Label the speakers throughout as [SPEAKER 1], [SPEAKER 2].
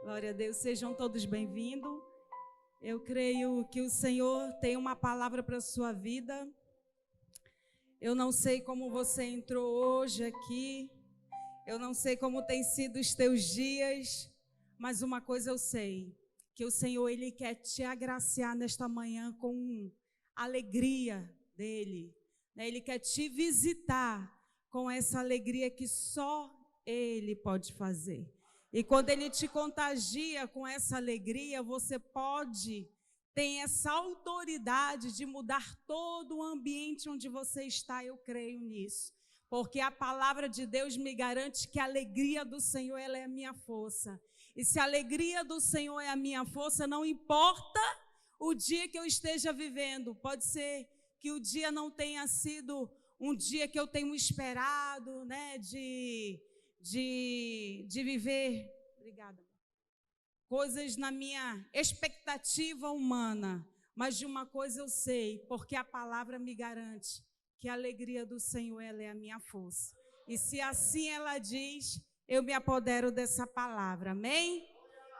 [SPEAKER 1] Glória a Deus, sejam todos bem-vindos. Eu creio que o Senhor tem uma palavra para a sua vida. Eu não sei como você entrou hoje aqui, eu não sei como tem sido os teus dias, mas uma coisa eu sei, que o Senhor, Ele quer te agraciar nesta manhã com alegria dEle, né? Ele quer te visitar com essa alegria que só Ele pode fazer. E quando Ele te contagia com essa alegria, você tem essa autoridade de mudar todo o ambiente onde você está. Eu creio nisso, porque a palavra de Deus me garante que a alegria do Senhor, ela é a minha força. E se a alegria do Senhor é a minha força, não importa o dia que eu esteja vivendo. Pode ser que o dia não tenha sido um dia que eu tenho esperado, né, de viver, obrigada, coisas na minha expectativa humana, mas de uma coisa eu sei, porque a palavra me garante que a alegria do Senhor, ela é a minha força. E se assim ela diz, eu me apodero dessa palavra, amém?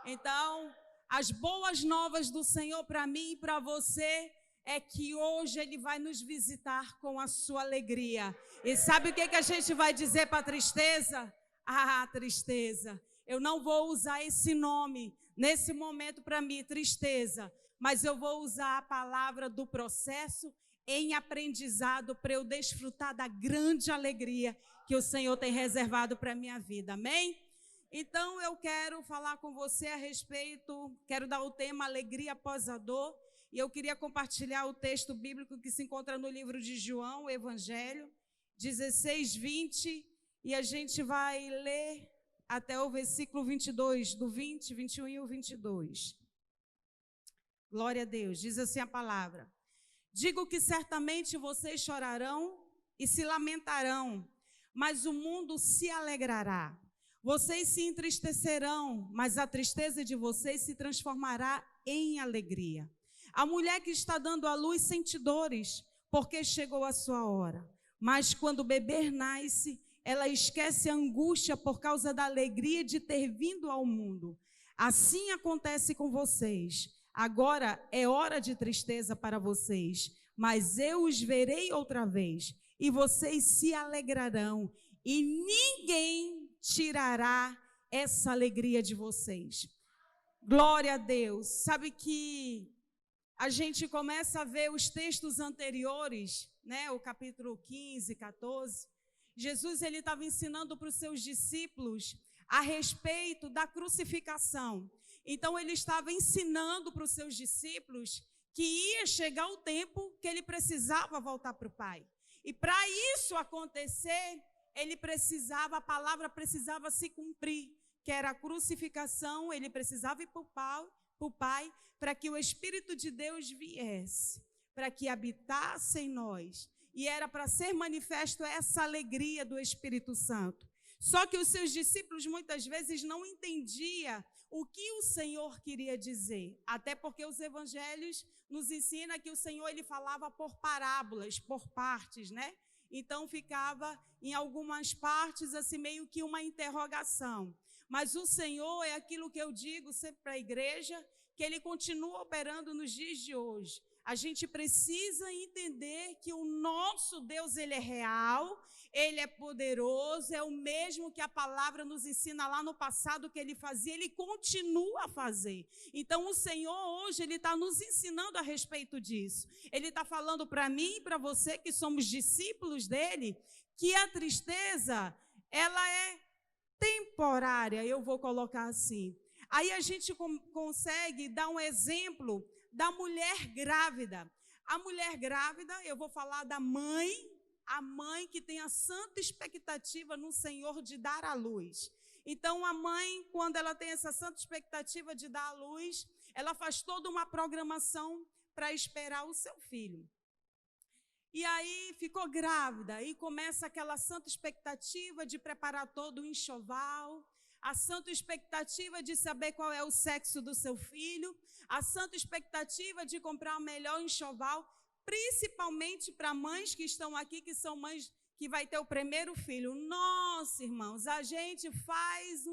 [SPEAKER 1] Então, as boas novas do Senhor para mim e para você é que hoje Ele vai nos visitar com a sua alegria. E sabe o que a gente vai dizer para a tristeza? Ah, tristeza, eu não vou usar esse nome nesse momento para mim, tristeza, mas eu vou usar a palavra do processo em aprendizado para eu desfrutar da grande alegria que o Senhor tem reservado para a minha vida, amém? Então eu quero falar com você a respeito, quero dar o tema alegria após a dor, e eu queria compartilhar o texto bíblico que se encontra no livro de João, o Evangelho, 16, 20, e a gente vai ler até o versículo 22, do 20, 21 e o 22. Glória a Deus, diz assim a palavra. Digo que certamente vocês chorarão e se lamentarão, mas o mundo se alegrará. Vocês se entristecerão, mas a tristeza de vocês se transformará em alegria. A mulher que está dando à luz sente dores, porque chegou a sua hora. Mas quando o bebê nasce, ela esquece a angústia por causa da alegria de ter vindo ao mundo. Assim acontece com vocês. Agora é hora de tristeza para vocês, mas eu os verei outra vez, e vocês se alegrarão, e ninguém tirará essa alegria de vocês. Glória a Deus. Sabe que a gente começa a ver os textos anteriores, né? O capítulo 15, 14. Jesus, ele estava ensinando para os seus discípulos a respeito da crucificação. Então, ele estava ensinando para os seus discípulos que ia chegar o tempo que ele precisava voltar para o Pai. E para isso acontecer, a palavra precisava se cumprir, que era a crucificação. Ele precisava ir para o Pai, para que o Espírito de Deus viesse, para que habitasse em nós. E era para ser manifesto essa alegria do Espírito Santo. Só que os seus discípulos muitas vezes não entendiam o que o Senhor queria dizer. Até porque os evangelhos nos ensinam que o Senhor, ele falava por parábolas, por partes, né? Então ficava em algumas partes assim meio que uma interrogação. Mas o Senhor é aquilo que eu digo sempre para a igreja, que Ele continua operando nos dias de hoje. A gente precisa entender que o nosso Deus, Ele é real, Ele é poderoso, é o mesmo que a palavra nos ensina lá no passado que Ele fazia, Ele continua a fazer. Então o Senhor hoje, Ele está nos ensinando a respeito disso. Ele está falando para mim e para você que somos discípulos dEle, que a tristeza, ela é temporária, eu vou colocar assim. Aí a gente consegue dar um exemplo da mulher grávida. A mulher grávida, eu vou falar da mãe, a mãe que tem a santa expectativa no Senhor de dar à luz. Então, a mãe, quando ela tem essa santa expectativa de dar à luz, ela faz toda uma programação para esperar o seu filho. E aí ficou grávida e começa aquela santa expectativa de preparar todo o enxoval, a santa expectativa de saber qual é o sexo do seu filho, a santa expectativa de comprar o melhor enxoval, principalmente para mães que estão aqui, que são mães que vai ter o primeiro filho. Nossa, irmãos, a gente faz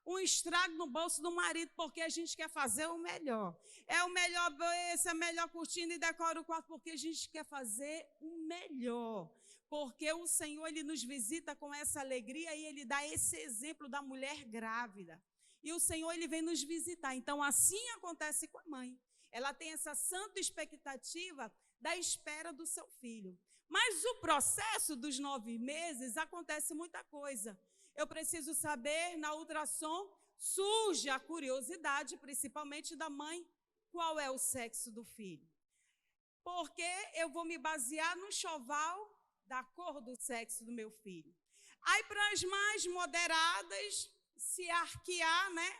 [SPEAKER 1] um estrago no bolso do marido, porque a gente quer fazer o melhor. É o melhor berço, é a melhor cortina e decora o quarto, porque a gente quer fazer o melhor. Porque o Senhor, Ele nos visita com essa alegria e Ele dá esse exemplo da mulher grávida. E o Senhor, Ele vem nos visitar. Então, assim acontece com a mãe. Ela tem essa santa expectativa da espera do seu filho. Mas o processo dos 9 meses acontece muita coisa. Eu preciso saber, na ultrassom, surge a curiosidade, principalmente da mãe, qual é o sexo do filho. Porque eu vou me basear no enxoval da cor do sexo do meu filho. Aí, para as mais moderadas, se arquear, né?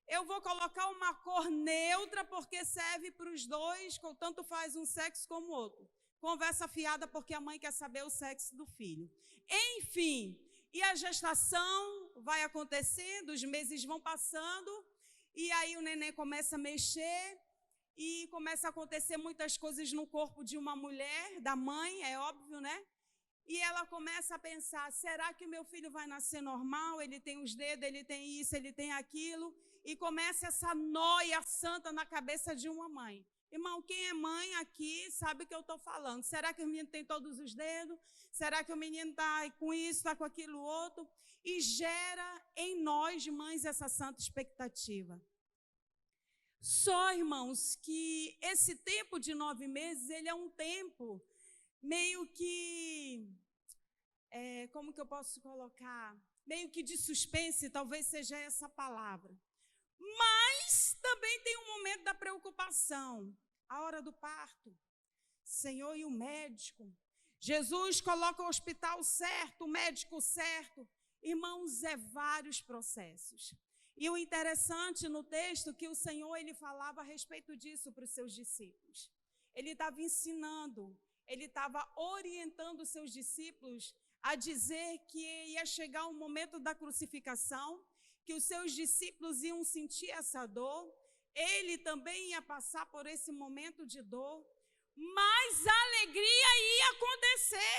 [SPEAKER 1] Eu vou colocar uma cor neutra, porque serve para os dois, tanto faz um sexo como o outro. Conversa fiada, porque a mãe quer saber o sexo do filho. Enfim, e a gestação vai acontecendo, os meses vão passando, e aí o neném começa a mexer, e começa a acontecer muitas coisas no corpo de uma mulher, da mãe, é óbvio, né? E ela começa a pensar, será que meu filho vai nascer normal? Ele tem os dedos, ele tem isso, ele tem aquilo. E começa essa noia santa na cabeça de uma mãe. Irmão, quem é mãe aqui sabe o que eu estou falando. Será que o menino tem todos os dedos? Será que o menino está com isso, está com aquilo outro? E gera em nós, mães, essa santa expectativa. Só, irmãos, que esse tempo de 9 meses, ele é um tempo meio que, como que eu posso colocar? Meio que de suspense, talvez seja essa palavra. Mas também tem um momento da preocupação, a hora do parto. Senhor, e o médico? Jesus coloca o hospital certo, o médico certo. Irmãos, vários processos. E o interessante no texto que o Senhor, Ele falava a respeito disso para os seus discípulos. Ele estava ensinando, Ele estava orientando os seus discípulos a dizer que ia chegar o momento da crucificação, que os seus discípulos iam sentir essa dor, ele também ia passar por esse momento de dor, mas a alegria ia acontecer,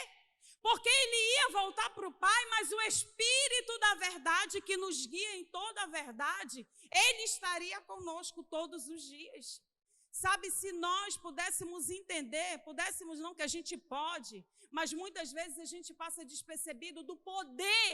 [SPEAKER 1] porque ele ia voltar para o Pai, mas o Espírito da verdade, que nos guia em toda a verdade, ele estaria conosco todos os dias. Sabe, se nós pudéssemos entender, pudéssemos não, que a gente pode, mas muitas vezes a gente passa despercebido do poder,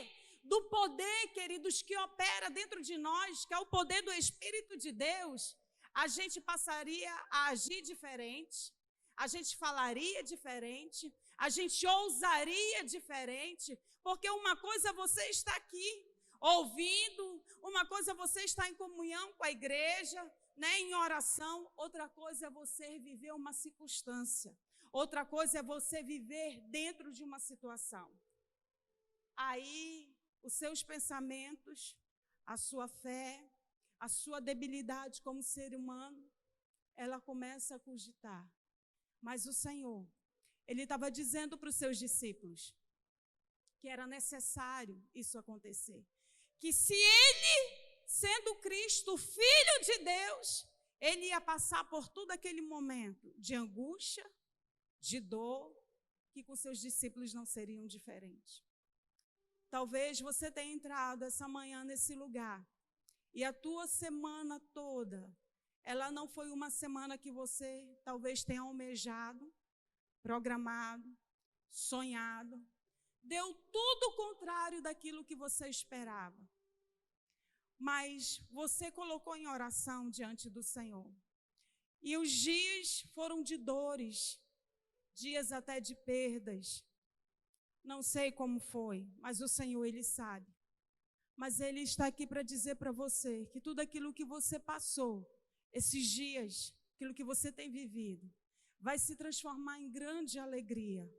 [SPEAKER 1] queridos, que opera dentro de nós, que é o poder do Espírito de Deus, a gente passaria a agir diferente, a gente falaria diferente, a gente ousaria diferente, porque uma coisa é você está aqui, ouvindo, uma coisa é você estar em comunhão com a igreja, né, em oração, outra coisa é você viver uma circunstância, outra coisa é você viver dentro de uma situação. Aí, os seus pensamentos, a sua fé, a sua debilidade como ser humano, ela começa a cogitar. Mas o Senhor, Ele estava dizendo para os seus discípulos que era necessário isso acontecer. Que se Ele, sendo Cristo, Filho de Deus, Ele ia passar por todo aquele momento de angústia, de dor, que com seus discípulos não seriam diferentes. Talvez você tenha entrado essa manhã nesse lugar e a tua semana toda, ela não foi uma semana que você talvez tenha almejado, programado, sonhado. Deu tudo o contrário daquilo que você esperava. Mas você colocou em oração diante do Senhor. E os dias foram de dores, dias até de perdas. Não sei como foi, mas o Senhor, Ele sabe. Mas Ele está aqui para dizer para você que tudo aquilo que você passou, esses dias, aquilo que você tem vivido, vai se transformar em grande alegria.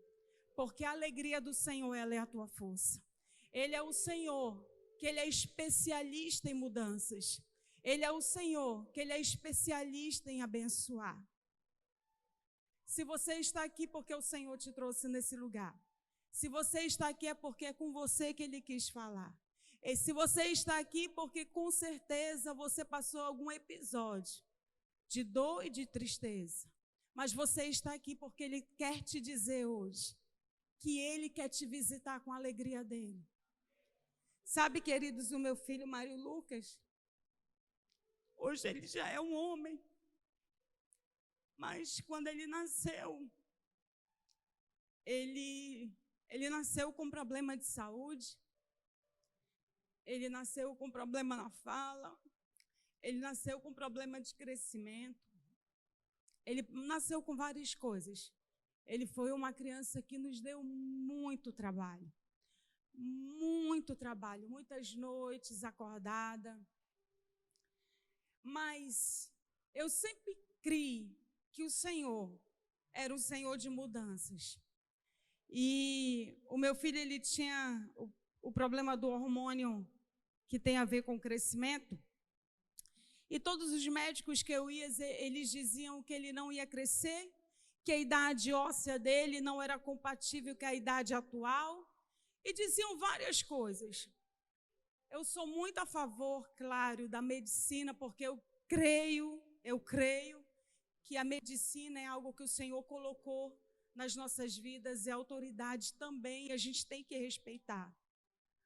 [SPEAKER 1] Porque a alegria do Senhor, ela é a tua força. Ele é o Senhor, que Ele é especialista em mudanças. Ele é o Senhor, que Ele é especialista em abençoar. Se você está aqui porque o Senhor te trouxe nesse lugar. Se você está aqui é porque é com você que Ele quis falar. E se você está aqui porque com certeza você passou algum episódio de dor e de tristeza. Mas você está aqui porque Ele quer te dizer hoje que Ele quer te visitar com a alegria dEle. Sabe, queridos, o meu filho Mário Lucas, hoje ele já é um homem, mas quando ele nasceu, ele nasceu com problema de saúde, ele nasceu com problema na fala, ele nasceu com problema de crescimento, ele nasceu com várias coisas. Ele foi uma criança que nos deu muito trabalho, muitas noites acordada. Mas eu sempre criei que o Senhor era um Senhor de mudanças. E o meu filho, ele tinha o problema do hormônio que tem a ver com crescimento. E todos os médicos que eu ia, eles diziam que ele não ia crescer, que a idade óssea dele não era compatível com a idade atual, e diziam várias coisas. Eu sou muito a favor, claro, da medicina, porque eu creio que a medicina é algo que o Senhor colocou nas nossas vidas, e a autoridade também, a gente tem que respeitar.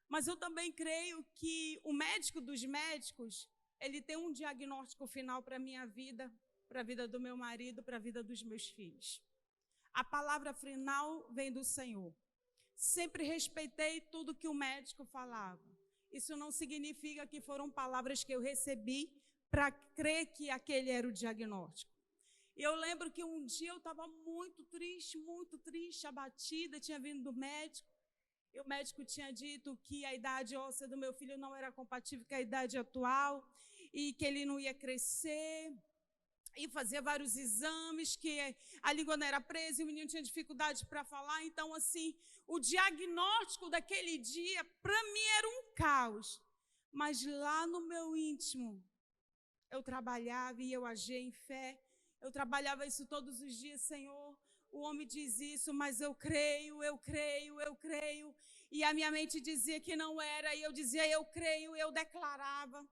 [SPEAKER 1] Mas eu também creio que o médico dos médicos, ele tem um diagnóstico final para a minha vida, para a vida do meu marido, para a vida dos meus filhos. A palavra final vem do Senhor. Sempre respeitei tudo que o médico falava. Isso não significa que foram palavras que eu recebi para crer que aquele era o diagnóstico. Eu lembro que um dia eu estava muito triste, abatida, tinha vindo do médico, e o médico tinha dito que a idade óssea do meu filho não era compatível com a idade atual, e que ele não ia crescer, e fazia vários exames, que a língua não era presa, e o menino tinha dificuldade para falar. Então, assim, o diagnóstico daquele dia, para mim, era um caos. Mas lá no meu íntimo, eu trabalhava e eu agia em fé. Eu trabalhava isso todos os dias. Senhor, o homem diz isso, mas eu creio. E a minha mente dizia que não era, e eu dizia eu creio, eu declarava.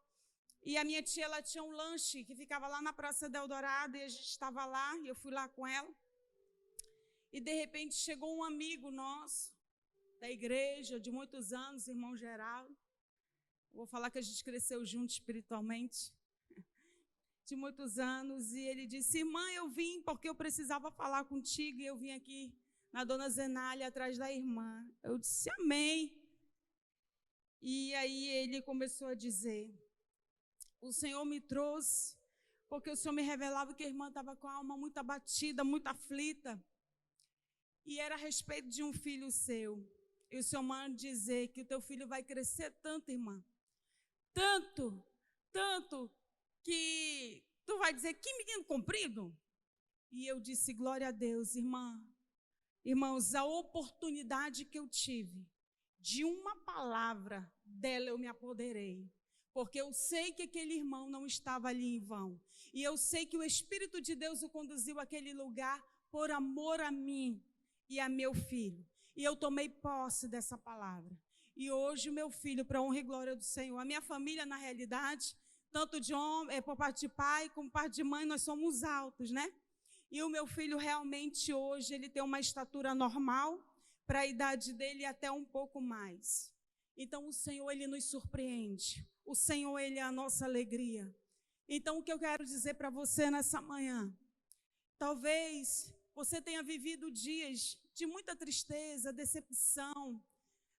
[SPEAKER 1] E a minha tia, ela tinha um lanche que ficava lá na Praça do Eldorado, e a gente estava lá, e eu fui lá com ela. E de repente chegou um amigo nosso, da igreja, de muitos anos, irmão Geraldo. Vou falar que a gente cresceu junto espiritualmente, de muitos anos, e ele disse: irmã, eu vim porque eu precisava falar contigo, e eu vim aqui na Dona Zenália, atrás da irmã. Eu disse: amém. E aí ele começou a dizer: o Senhor me trouxe porque o Senhor me revelava que a irmã estava com a alma muito abatida, muito aflita, e era a respeito de um filho seu. E o Senhor manda dizer que o teu filho vai crescer tanto, irmã, tanto, que tu vai dizer: que menino comprido. E eu disse: glória a Deus, irmã. Irmãos, a oportunidade que eu tive de uma palavra dela, eu me apoderei, porque eu sei que aquele irmão não estava ali em vão, e eu sei que o Espírito de Deus o conduziu àquele lugar por amor a mim e a meu filho, e eu tomei posse dessa palavra. E hoje o meu filho, para a honra e glória do Senhor, a minha família, na realidade, tanto de homem, por parte de pai como parte de mãe, nós somos altos, né? E o meu filho realmente hoje, ele tem uma estatura normal para a idade dele e até um pouco mais. Então o Senhor, ele nos surpreende. O Senhor, ele é a nossa alegria. Então o que eu quero dizer para você nessa manhã, talvez você tenha vivido dias de muita tristeza, decepção.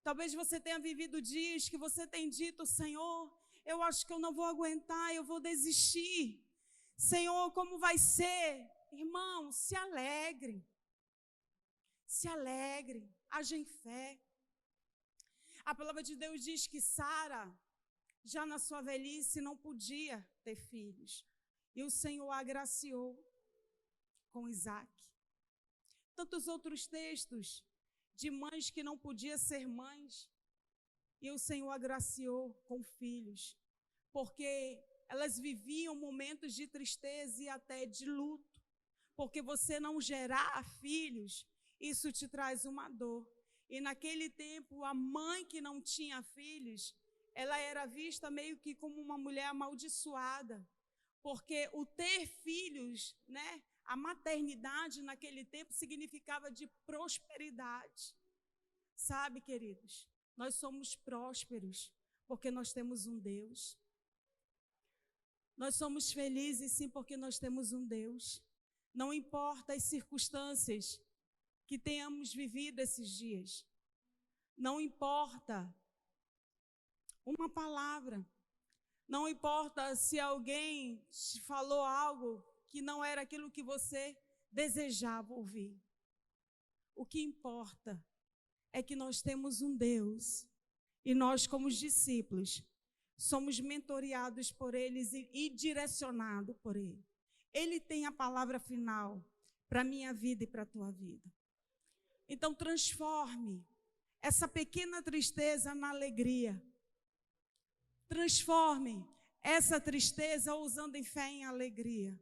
[SPEAKER 1] Talvez você tenha vivido dias que você tem dito: Senhor, eu acho que eu não vou aguentar, eu vou desistir. Senhor, como vai ser? Irmão, se alegre, haja em fé. A palavra de Deus diz que Sara, já na sua velhice, não podia ter filhos, e o Senhor a agraciou com Isaac. Tantos outros textos de mães que não podiam ser mães, e o Senhor agraciou com filhos, porque elas viviam momentos de tristeza e até de luto. Porque você não gerar filhos, isso te traz uma dor. E naquele tempo, a mãe que não tinha filhos, ela era vista meio que como uma mulher amaldiçoada. Porque o ter filhos, né, a maternidade naquele tempo significava de prosperidade. Sabe, queridos, nós somos prósperos. porque nós temos um Deus. Nós somos felizes, sim, porque nós temos um Deus. Não importa as circunstâncias que tenhamos vivido esses dias. Não importa uma palavra. Não importa se alguém te falou algo que não era aquilo que você desejava ouvir. O que importa é que nós temos um Deus e nós, como discípulos, somos mentoreados por eles e direcionados por Ele. Ele tem a palavra final para a minha vida e para a tua vida. Então, transforme essa pequena tristeza na alegria. Transforme essa tristeza usando em fé em alegria.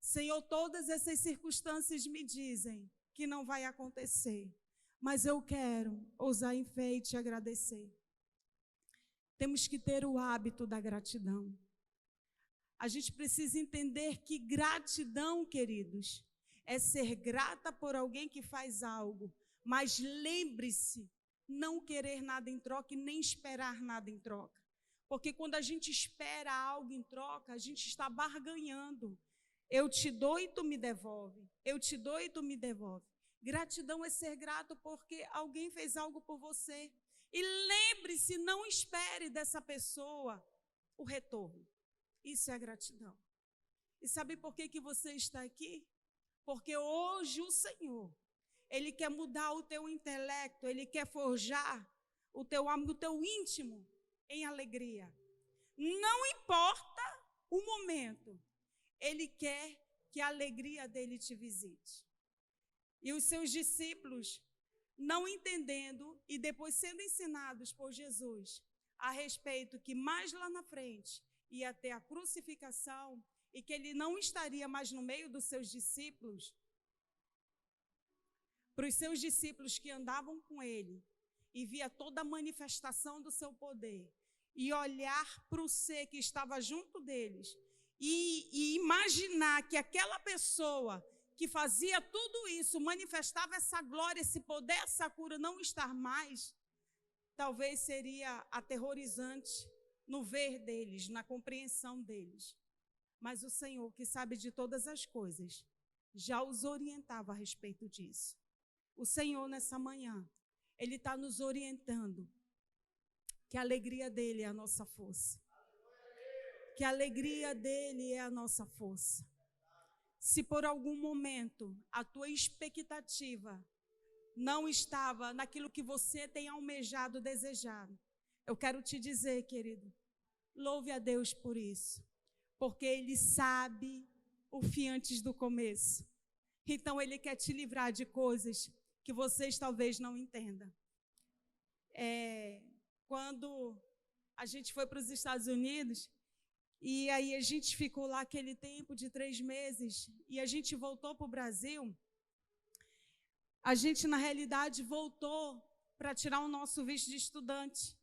[SPEAKER 1] Senhor, todas essas circunstâncias me dizem que não vai acontecer, mas eu quero ousar em fé e te agradecer. Temos que ter o hábito da gratidão. A gente precisa entender que gratidão, queridos, é ser grata por alguém que faz algo, mas lembre-se, não querer nada em troca e nem esperar nada em troca. Porque quando a gente espera algo em troca, a gente está barganhando. Eu te dou e tu me devolve. Eu te dou e tu me devolve. Gratidão é ser grato porque alguém fez algo por você. E lembre-se, não espere dessa pessoa o retorno. Isso é gratidão. E sabe por que você está aqui? Porque hoje o Senhor, Ele quer mudar o teu intelecto, Ele quer forjar o teu íntimo em alegria. Não importa o momento, Ele quer que a alegria dele te visite. E os seus discípulos, não entendendo e depois sendo ensinados por Jesus a respeito que mais lá na frente ia ter a crucificação e que ele não estaria mais no meio dos seus discípulos, para os seus discípulos que andavam com ele e via toda a manifestação do seu poder e olhar para o ser que estava junto deles e imaginar que aquela pessoa que fazia tudo isso, manifestava essa glória, esse poder, essa cura, não estar mais, talvez seria aterrorizante no ver deles, na compreensão deles. Mas o Senhor, que sabe de todas as coisas, já os orientava a respeito disso. O Senhor, nessa manhã, Ele está nos orientando que a alegria dEle é a nossa força. Que a alegria dEle é a nossa força. Se por algum momento a tua expectativa não estava naquilo que você tem almejado, desejado, eu quero te dizer, querido, louve a Deus por isso, porque Ele sabe o fim antes do começo. Então Ele quer te livrar de coisas que vocês talvez não entendam. Quando a gente foi para os Estados Unidos, e aí a gente ficou lá aquele tempo de 3 meses, e a gente voltou para o Brasil, a gente, na realidade, voltou para tirar o nosso visto de estudante,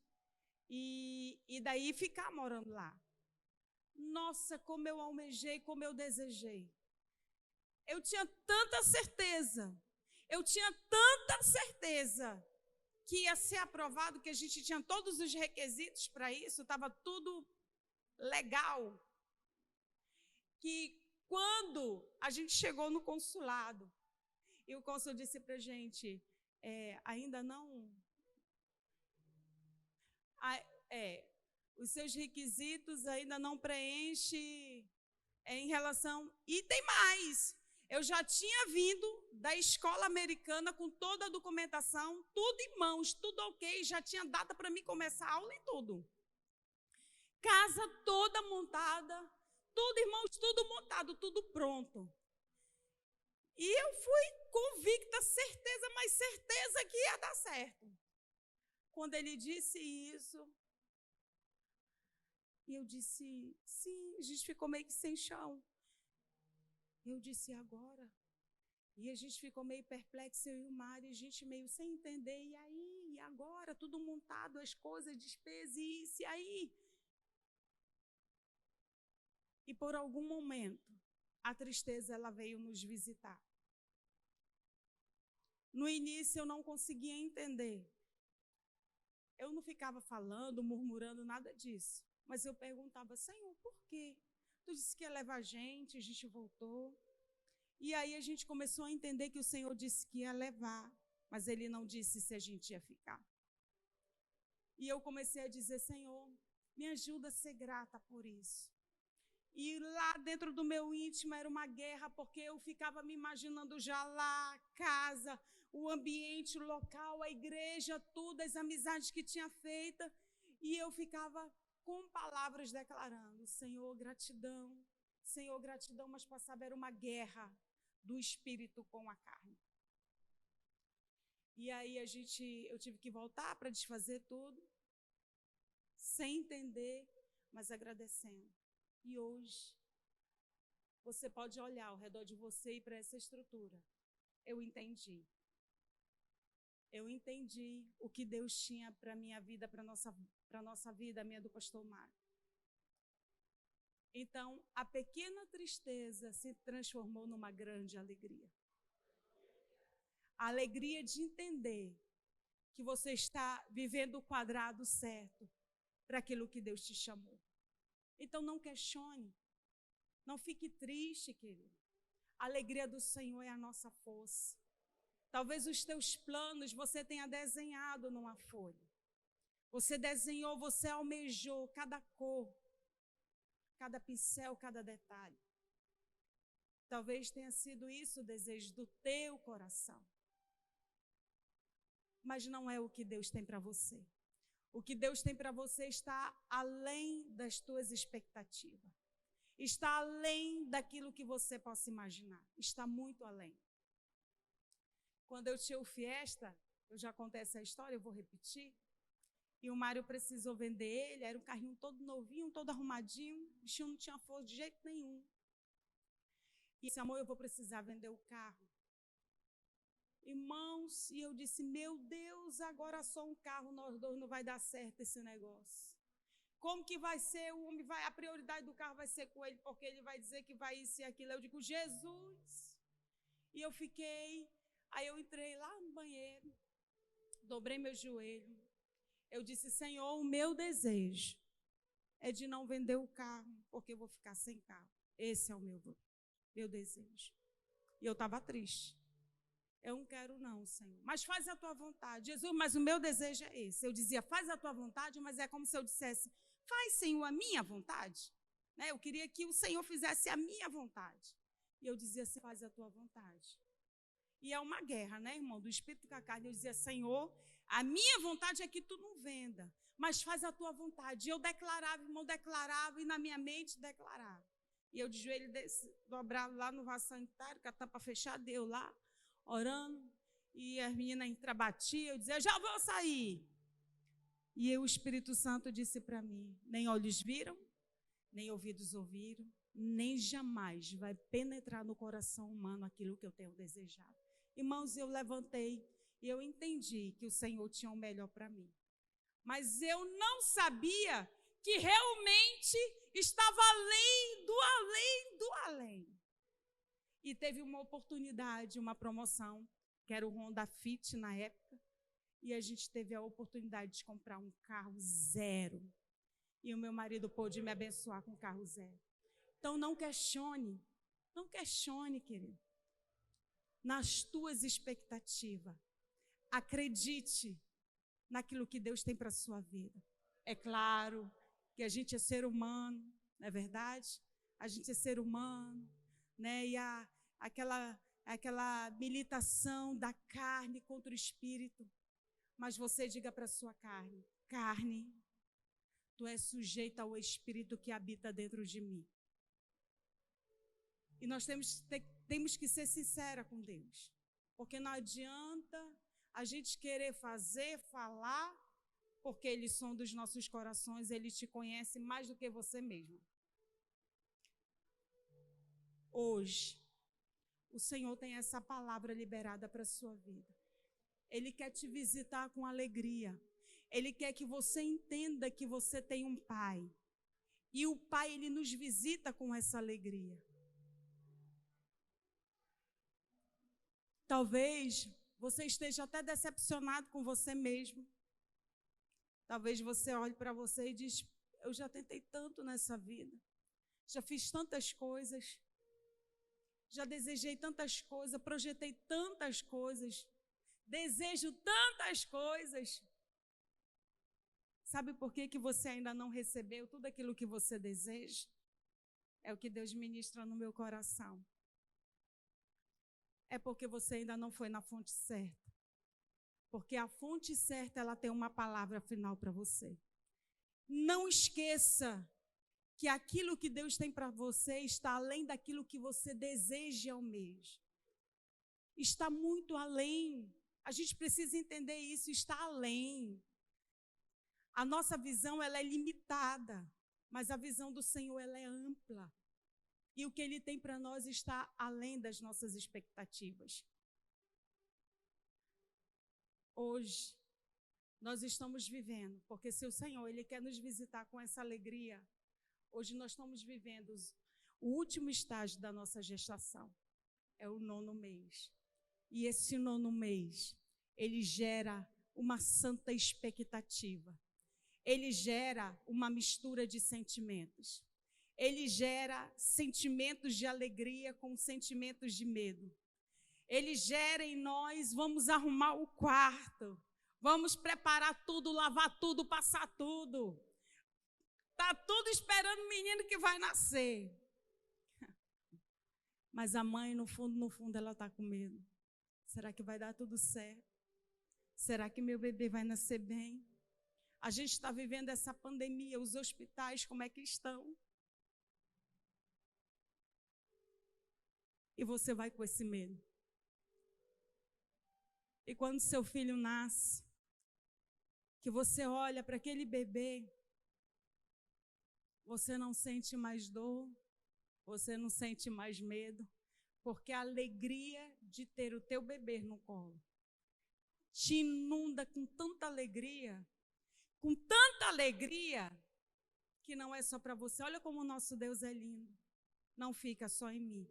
[SPEAKER 1] e daí ficar morando lá. Nossa, como eu almejei, como eu desejei. Eu tinha tanta certeza que ia ser aprovado, que a gente tinha todos os requisitos para isso, estava tudo legal, que quando a gente chegou no consulado, e o cônsul disse para a gente, ainda não... os seus requisitos ainda não preenche em relação... E tem mais, eu já tinha vindo da escola americana com toda a documentação, tudo em mãos, tudo ok, já tinha data para mim começar a aula e tudo. Casa toda montada, tudo, irmãos, tudo montado, tudo pronto. E eu fui convicta, certeza, mas certeza que ia dar certo. Quando ele disse isso, eu disse, sim, a gente ficou meio que sem chão. Eu disse, agora? E a gente ficou meio perplexo, eu e o Mário, a gente meio sem entender, e aí? E agora? Tudo montado, as coisas, despesas, e isso, e aí? E por algum momento, a tristeza ela veio nos visitar. No início eu não conseguia entender. Eu não ficava falando, murmurando, nada disso. Mas eu perguntava, Senhor, por quê? Tu disse que ia levar a gente voltou. E aí a gente começou a entender que o Senhor disse que ia levar, mas Ele não disse se a gente ia ficar. E eu comecei a dizer, Senhor, me ajuda a ser grata por isso. E lá dentro do meu íntimo era uma guerra, porque eu ficava me imaginando já lá, casa, o ambiente, o local, a igreja, tudo, as amizades que tinha feita. E eu ficava com palavras declarando, Senhor, gratidão, mas passava era uma guerra do espírito com a carne. E aí eu tive que voltar para desfazer tudo, sem entender, mas agradecendo. E hoje, você pode olhar ao redor de você e para essa estrutura. Eu entendi. Eu entendi o que Deus tinha para a minha vida, para a nossa vida, a minha do pastor Mário. Então, a pequena tristeza se transformou numa grande alegria. A alegria de entender que você está vivendo o quadrado certo para aquilo que Deus te chamou. Então, não questione, não fique triste, querido. A alegria do Senhor é a nossa força. Talvez os teus planos você tenha desenhado numa folha. Você desenhou, você almejou cada cor, cada pincel, cada detalhe. Talvez tenha sido isso o desejo do teu coração. Mas não é o que Deus tem para você. O que Deus tem para você está além das tuas expectativas. Está além daquilo que você possa imaginar. Está muito além. Quando eu tinha o Fiesta, eu já contei essa história, eu vou repetir. E o Mário precisou vender ele, era um carrinho todo novinho, todo arrumadinho. O bichinho não tinha força de jeito nenhum. E disse, amor, eu vou precisar vender o carro. Irmãos, e eu disse, meu Deus, agora só um carro, nós dois não vai dar certo esse negócio. Como que vai ser? O homem vai, a prioridade do carro vai ser com ele, porque ele vai dizer que vai isso e aquilo. Eu digo, Jesus. E eu fiquei, aí eu entrei lá no banheiro, dobrei meu joelho. Eu disse, Senhor, o meu desejo é de não vender o carro, porque eu vou ficar sem carro. Esse é o meu desejo. E eu estava triste. Eu não quero não, Senhor. Mas faz a tua vontade. Jesus, mas o meu desejo é esse. Eu dizia, faz a tua vontade, mas é como se eu dissesse, faz, Senhor, a minha vontade. Né? Eu queria que o Senhor fizesse a minha vontade. E eu dizia, faz a tua vontade. E é uma guerra, né, irmão? Do espírito com a carne. Eu dizia, Senhor, a minha vontade é que tu não venda, mas faz a tua vontade. E eu declarava, irmão, declarava, e na minha mente declarava. E eu de joelho dobrado lá no vaso sanitário, com a tampa fechada, eu lá, orando, e as meninas entrabatiam, eu dizia, já vou sair. E o Espírito Santo disse para mim, nem olhos viram, nem ouvidos ouviram, nem jamais vai penetrar no coração humano aquilo que eu tenho desejado. Irmãos, eu levantei e eu entendi que o Senhor tinha o melhor para mim. Mas eu não sabia que realmente estava além do além do além. E teve uma oportunidade, uma promoção, que era o Honda Fit na época, e a gente teve a oportunidade de comprar um carro zero. E o meu marido pôde me abençoar com um carro zero. Então não questione, querido, nas tuas expectativas. Acredite naquilo que Deus tem para a sua vida. É claro que a gente é ser humano, não é verdade? A gente é ser humano, né? E aquela militação da carne contra o espírito. Mas você diga para a sua carne, carne, tu és sujeita ao espírito que habita dentro de mim. E nós temos que ser sincera com Deus. Porque não adianta a gente querer fazer, falar, porque Ele sonda os nossos corações, Ele te conhece mais do que você mesmo. Hoje, o Senhor tem essa palavra liberada para a sua vida. Ele quer te visitar com alegria. Ele quer que você entenda que você tem um Pai. E o Pai, Ele nos visita com essa alegria. Talvez você esteja até decepcionado com você mesmo. Talvez você olhe para você e diz: eu já tentei tanto nessa vida, já fiz tantas coisas, já desejei tantas coisas, projetei tantas coisas, desejo tantas coisas. Sabe por que você ainda não recebeu tudo aquilo que você deseja? É o que Deus ministra no meu coração. É porque você ainda não foi na fonte certa. Porque a fonte certa, ela tem uma palavra final para você. Não esqueça que aquilo que Deus tem para você está além daquilo que você deseja e almeja. Está muito além. A gente precisa entender isso, está além. A nossa visão, ela é limitada, mas a visão do Senhor, ela é ampla. E o que Ele tem para nós está além das nossas expectativas. Hoje, nós estamos vivendo, porque se o Senhor, Ele quer nos visitar com essa alegria, hoje nós estamos vivendo o último estágio da nossa gestação, é o 9º mês. E esse 9º mês, ele gera uma santa expectativa. Ele gera uma mistura de sentimentos. Ele gera sentimentos de alegria com sentimentos de medo. Ele gera em nós, vamos arrumar o quarto, vamos preparar tudo, lavar tudo, passar tudo. Está tudo esperando o menino que vai nascer. Mas a mãe, no fundo, ela está com medo. Será que vai dar tudo certo? Será que meu bebê vai nascer bem? A gente está vivendo essa pandemia, os hospitais, como é que estão? E você vai com esse medo. E quando seu filho nasce, que você olha para aquele bebê, você não sente mais dor, você não sente mais medo, porque a alegria de ter o teu bebê no colo te inunda com tanta alegria, que não é só para você. Olha como o nosso Deus é lindo. Não fica só em mim,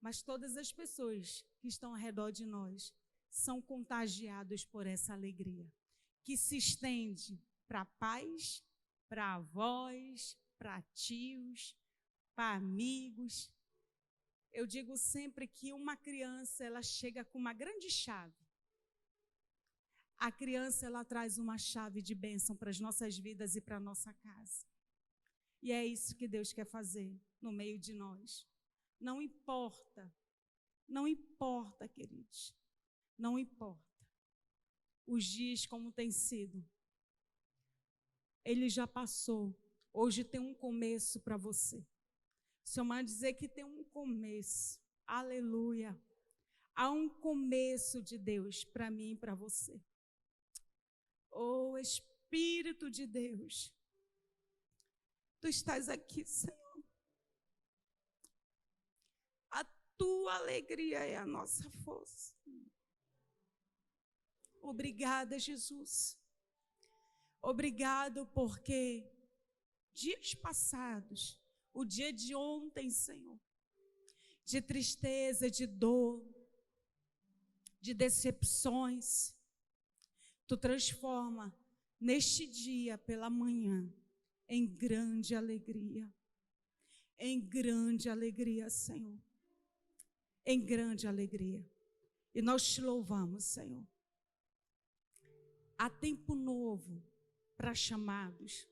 [SPEAKER 1] mas todas as pessoas que estão ao redor de nós são contagiados por essa alegria, que se estende para pais, para avós, para tios, para amigos. Eu digo sempre que uma criança, ela chega com uma grande chave. A criança, ela traz uma chave de bênção para as nossas vidas e para a nossa casa. E é isso que Deus quer fazer no meio de nós. Não importa, queridos, não importa os dias como tem sido. Ele já passou, hoje tem um começo para você. O Senhor vai dizer que tem um começo, aleluia. Há um começo de Deus para mim e para você. Oh, Espírito de Deus, Tu estás aqui, Senhor. A Tua alegria é a nossa força. Obrigada, Jesus. Obrigado porque dias passados, o dia de ontem, Senhor, de tristeza, de dor, de decepções, Tu transforma neste dia pela manhã em grande alegria. Em grande alegria, Senhor. Em grande alegria. E nós Te louvamos, Senhor. Há tempo novo para chamados.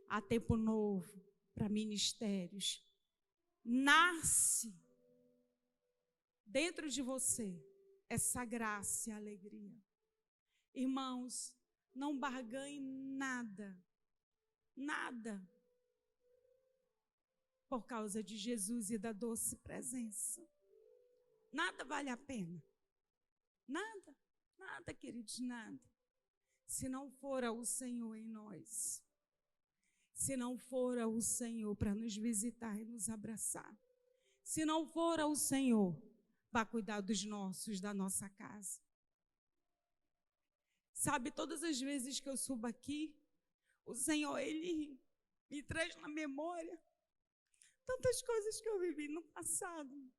[SPEAKER 1] Há tempo novo para ministérios. Nasce dentro de você essa graça e alegria. Irmãos, não barganhe nada, por causa de Jesus e da doce presença. Nada vale a pena. Nada, queridos, nada. Se não for o Senhor em nós. Se não for o Senhor para nos visitar e nos abraçar. Se não for o Senhor para cuidar dos nossos, da nossa casa. Sabe, todas as vezes que eu subo aqui, o Senhor, Ele me traz na memória tantas coisas que eu vivi no passado.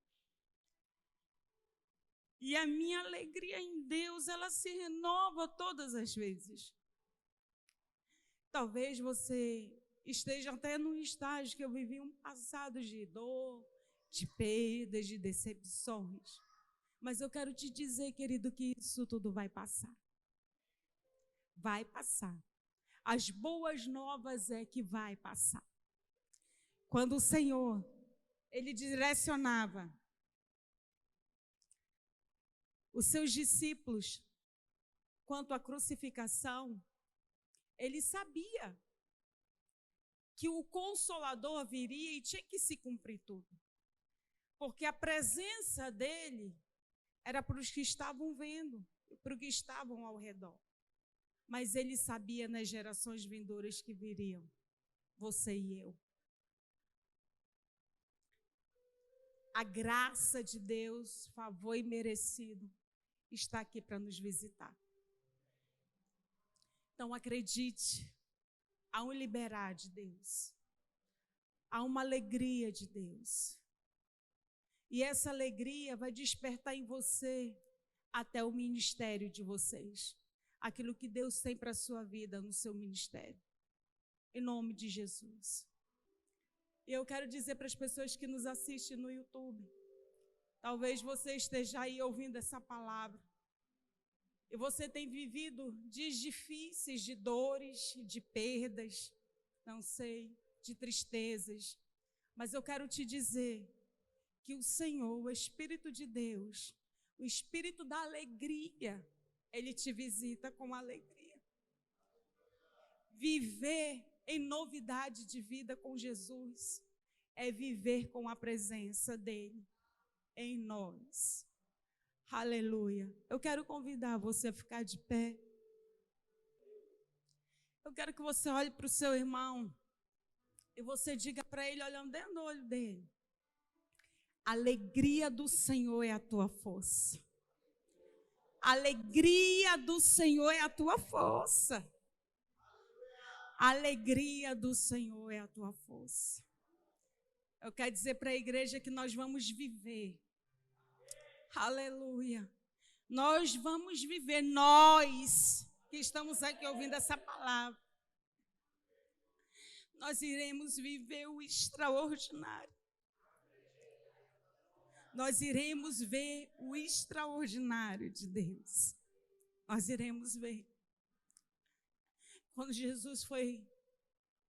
[SPEAKER 1] E a minha alegria em Deus, ela se renova todas as vezes. Talvez você esteja até num estágio que eu vivi um passado de dor, de perdas, de decepções. Mas eu quero te dizer, querido, que isso tudo vai passar. Vai passar. As boas novas é que vai passar. Quando o Senhor, Ele direcionava os seus discípulos quanto à crucificação, Ele sabia que o Consolador viria e tinha que se cumprir tudo. Porque a presença dEle era para os que estavam vendo, para os que estavam ao redor. Mas Ele sabia nas gerações vindouras que viriam, você e eu. A graça de Deus, favor imerecido, está aqui para nos visitar. Então acredite, há um liberar de Deus, há uma alegria de Deus. E essa alegria vai despertar em você até o ministério de vocês. Aquilo que Deus tem para a sua vida no seu ministério. Em nome de Jesus. E eu quero dizer para as pessoas que nos assistem no YouTube, talvez você esteja aí ouvindo essa palavra, e você tem vivido dias difíceis, de dores, de perdas, não sei, de tristezas, mas eu quero te dizer que o Senhor, o Espírito de Deus, o Espírito da alegria, Ele te visita com alegria. Viver em novidade de vida com Jesus é viver com a presença dEle em nós. Aleluia. Eu quero convidar você a ficar de pé. Eu quero que você olhe para o seu irmão e você diga para ele, olhando dentro do olho dele: a alegria do Senhor é a tua força. A alegria do Senhor é a tua força. A alegria do Senhor é a tua força. Eu quero dizer para a igreja que nós vamos viver. Aleluia. Nós vamos viver, nós que estamos aqui ouvindo essa palavra. Nós iremos viver o extraordinário. Nós iremos ver o extraordinário de Deus. Nós iremos ver. Quando Jesus foi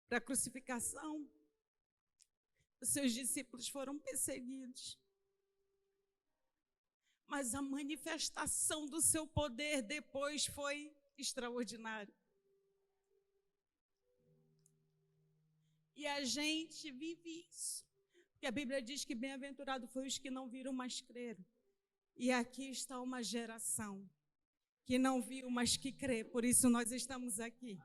[SPEAKER 1] para a crucificação, os seus discípulos foram perseguidos. Mas a manifestação do seu poder depois foi extraordinária. E a gente vive isso. Porque a Bíblia diz que bem-aventurado foi os que não viram, mas creram. E aqui está uma geração que não viu, mas que crê. Por isso nós estamos aqui.